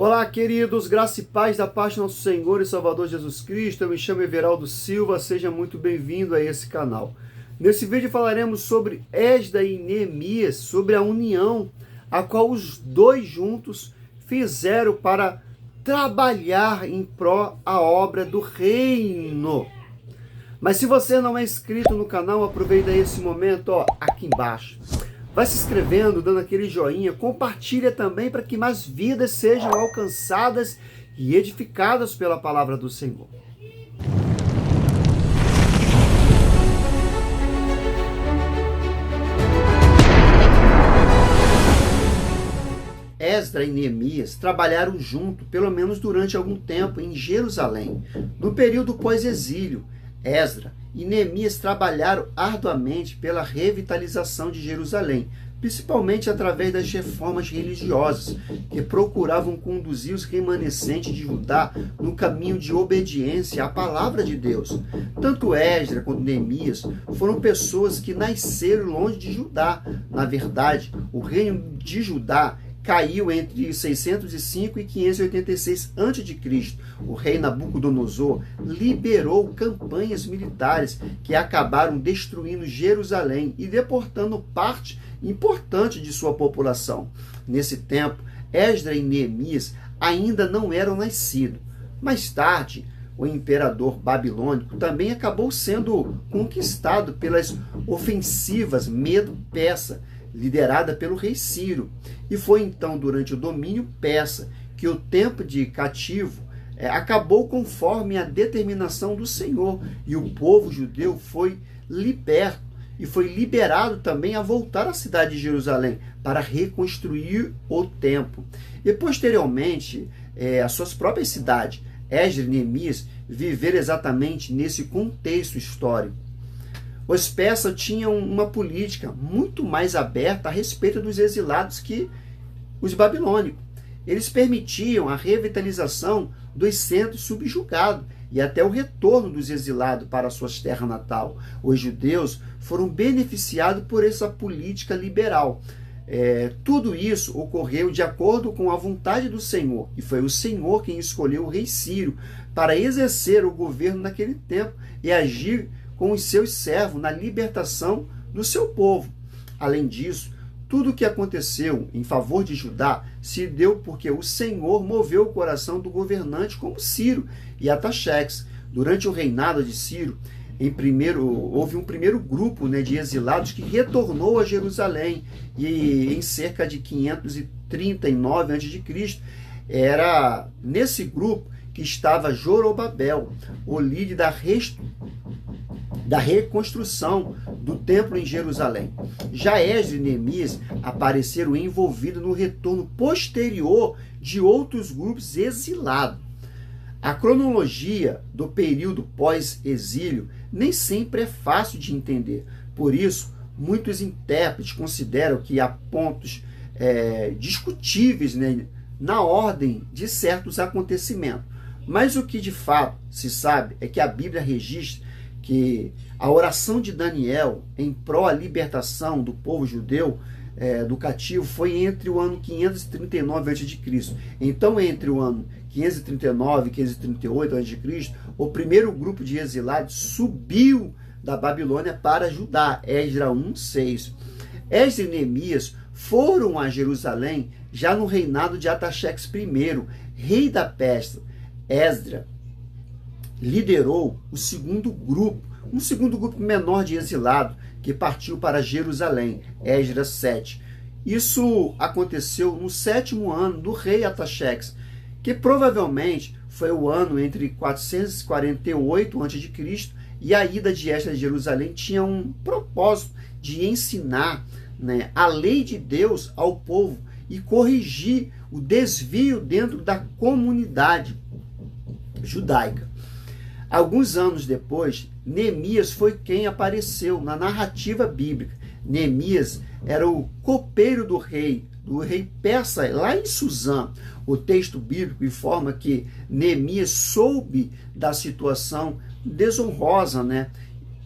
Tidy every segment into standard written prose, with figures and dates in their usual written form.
Olá, queridos, graça e paz da paz do nosso Senhor e Salvador Jesus Cristo. Eu me chamo Everaldo Silva, seja muito bem-vindo a esse canal. Nesse vídeo falaremos sobre Esdras e Neemias, sobre a união a qual os dois juntos fizeram para trabalhar em pró a obra do reino. Mas se você não é inscrito no canal, aproveita esse momento, aqui embaixo. Vai se inscrevendo, dando aquele joinha, compartilha também para que mais vidas sejam alcançadas e edificadas pela palavra do Senhor. Esdras e Neemias trabalharam junto, pelo menos durante algum tempo, em Jerusalém, no período pós-exílio. Esdras e Neemias trabalharam arduamente pela revitalização de Jerusalém, principalmente através das reformas religiosas, que procuravam conduzir os remanescentes de Judá no caminho de obediência à palavra de Deus. Tanto Esdras quanto Neemias foram pessoas que nasceram longe de Judá. Na verdade, o reino de Judá caiu entre 605 e 586 a.C. O rei Nabucodonosor liberou campanhas militares que acabaram destruindo Jerusalém e deportando parte importante de sua população. Nesse tempo, Esdras e Neemias ainda não eram nascidos. Mais tarde, o imperador babilônico também acabou sendo conquistado pelas ofensivas Medo-Persa, liderada pelo rei Ciro. E foi então durante o domínio persa que o tempo de cativo acabou conforme a determinação do Senhor, e o povo judeu foi liberto e foi liberado também a voltar à cidade de Jerusalém para reconstruir o templo. E posteriormente, as suas próprias cidades, Esdras e Neemias, viveram exatamente nesse contexto histórico. Os persas tinham uma política muito mais aberta a respeito dos exilados que os babilônicos. Eles permitiam a revitalização dos centros subjugados e até o retorno dos exilados para suas terras natal. Os judeus foram beneficiados por essa política liberal. Tudo isso ocorreu de acordo com a vontade do Senhor, e foi o Senhor quem escolheu o rei Ciro para exercer o governo naquele tempo e agir com os seus servos na libertação do seu povo. Além disso, tudo o que aconteceu em favor de Judá se deu porque o Senhor moveu o coração do governante como Ciro e Artaxerxes. Durante o reinado de Ciro, houve um primeiro grupo de exilados que retornou a Jerusalém, e em cerca de 539 a.C., era nesse grupo que estava Zorobabel, o líder da reconstrução do templo em Jerusalém. Já Esdras e Neemias apareceram envolvidos no retorno posterior de outros grupos exilados. A cronologia do período pós-exílio nem sempre é fácil de entender. Por isso, muitos intérpretes consideram que há pontos discutíveis na ordem de certos acontecimentos. Mas o que de fato se sabe é que a Bíblia registra que a oração de Daniel em pró à libertação do povo judeu do cativo foi entre o ano 539 a.C. Então, entre o ano 539 e 538 a.C., o primeiro grupo de exilados subiu da Babilônia para Judá, Esdras 1:6. Esdras e Neemias foram a Jerusalém já no reinado de Artaxerxes I, rei da Pérsia. Esdras liderou um segundo grupo menor de exilados que partiu para Jerusalém, Esdras 7. Isso aconteceu no 7º ano do rei Artaxerxes, que provavelmente foi o ano entre 448 a.C. e a ida de Esdras a Jerusalém tinha um propósito de ensinar a lei de Deus ao povo e corrigir o desvio dentro da comunidade judaica. Alguns anos depois, Neemias foi quem apareceu na narrativa bíblica. Neemias era o copeiro do rei persa, lá em Susã. O texto bíblico informa que Neemias soube da situação desonrosa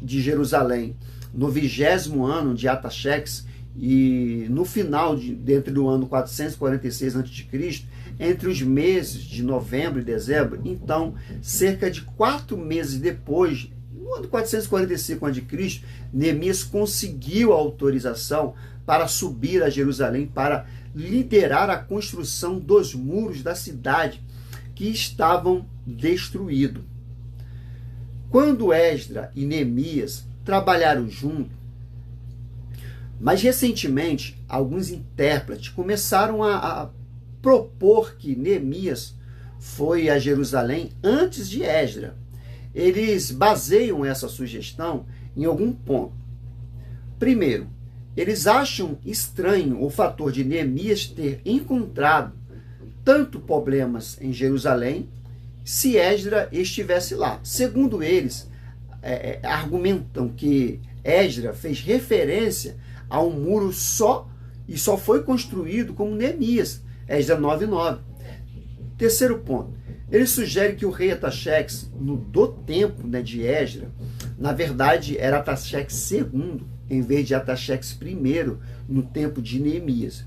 de Jerusalém. No 20º ano de Artaxerxes, e no final, dentro do ano 446 a.C., entre os meses de novembro e dezembro. Então, cerca de 4 meses depois, no ano 445 a.C., Neemias conseguiu a autorização para subir a Jerusalém, para liderar a construção dos muros da cidade que estavam destruídos. Quando Esdras e Neemias trabalharam juntos, mas recentemente alguns intérpretes começaram a propor que Neemias foi a Jerusalém antes de Esdras. Eles baseiam essa sugestão em algum ponto. Primeiro, eles acham estranho o fator de Neemias ter encontrado tanto problemas em Jerusalém se Esdras estivesse lá. Segundo eles, argumentam que Esdras fez referência a um muro só foi construído como Neemias, Esdras 9:9. Terceiro ponto, ele sugere que o rei Artaxerxes, do tempo de Esdras, na verdade era Artaxerxes II, em vez de Artaxerxes I, no tempo de Neemias.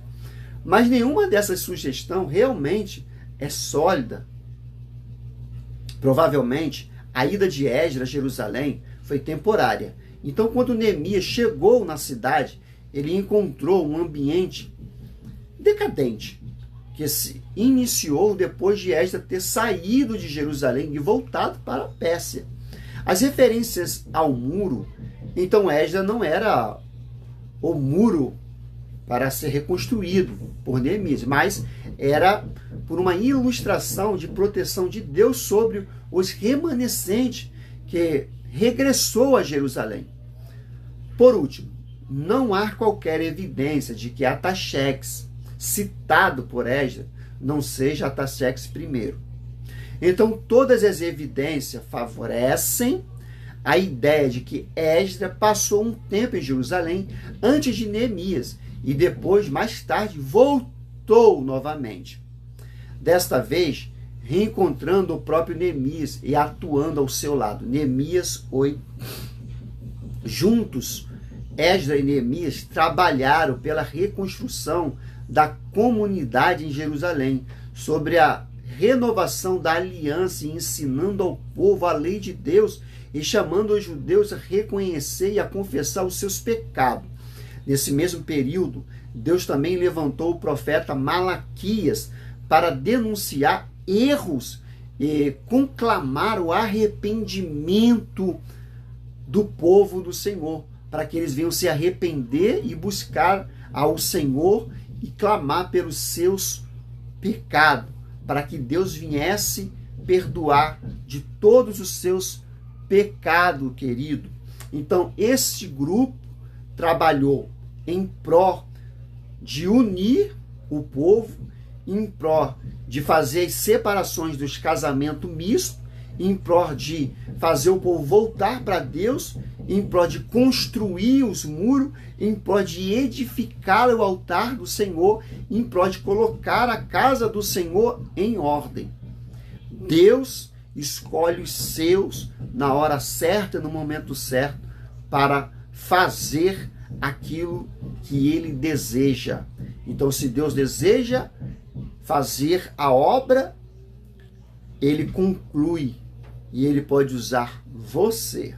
Mas nenhuma dessas sugestões realmente é sólida. Provavelmente, a ida de Esdras a Jerusalém foi temporária. Então, quando Neemias chegou na cidade, ele encontrou um ambiente decadente, que se iniciou depois de Esdras ter saído de Jerusalém e voltado para a Pérsia. As referências ao muro, então Esdras não era o muro para ser reconstruído por Neemias, mas era por uma ilustração de proteção de Deus sobre os remanescentes que regressou a Jerusalém. Por último, não há qualquer evidência de que Artaxerxes, citado por Esdras, não seja Artaxerxes I. Então, todas as evidências favorecem a ideia de que Esdras passou um tempo em Jerusalém antes de Neemias e depois, mais tarde, voltou novamente. Desta vez, reencontrando o próprio Neemias e atuando ao seu lado. Neemias 8. Juntos, Esdras e Neemias trabalharam pela reconstrução da comunidade em Jerusalém, sobre a renovação da aliança e ensinando ao povo a lei de Deus e chamando os judeus a reconhecer e a confessar os seus pecados. Nesse mesmo período, Deus também levantou o profeta Malaquias para denunciar erros e conclamar o arrependimento do povo do Senhor, para que eles venham se arrepender e buscar ao Senhor e clamar pelos seus pecados, para que Deus viesse perdoar de todos os seus pecados, querido. Então, este grupo trabalhou em pró de unir o povo, em pró de fazer as separações dos casamentos mistos, em pró de fazer o povo voltar para Deus, em pró de construir os muros, em pró de edificar o altar do Senhor, em pró de colocar a casa do Senhor em ordem. Deus escolhe os seus na hora certa, no momento certo, para fazer aquilo que Ele deseja. Então, se Deus deseja fazer a obra, Ele conclui e Ele pode usar você.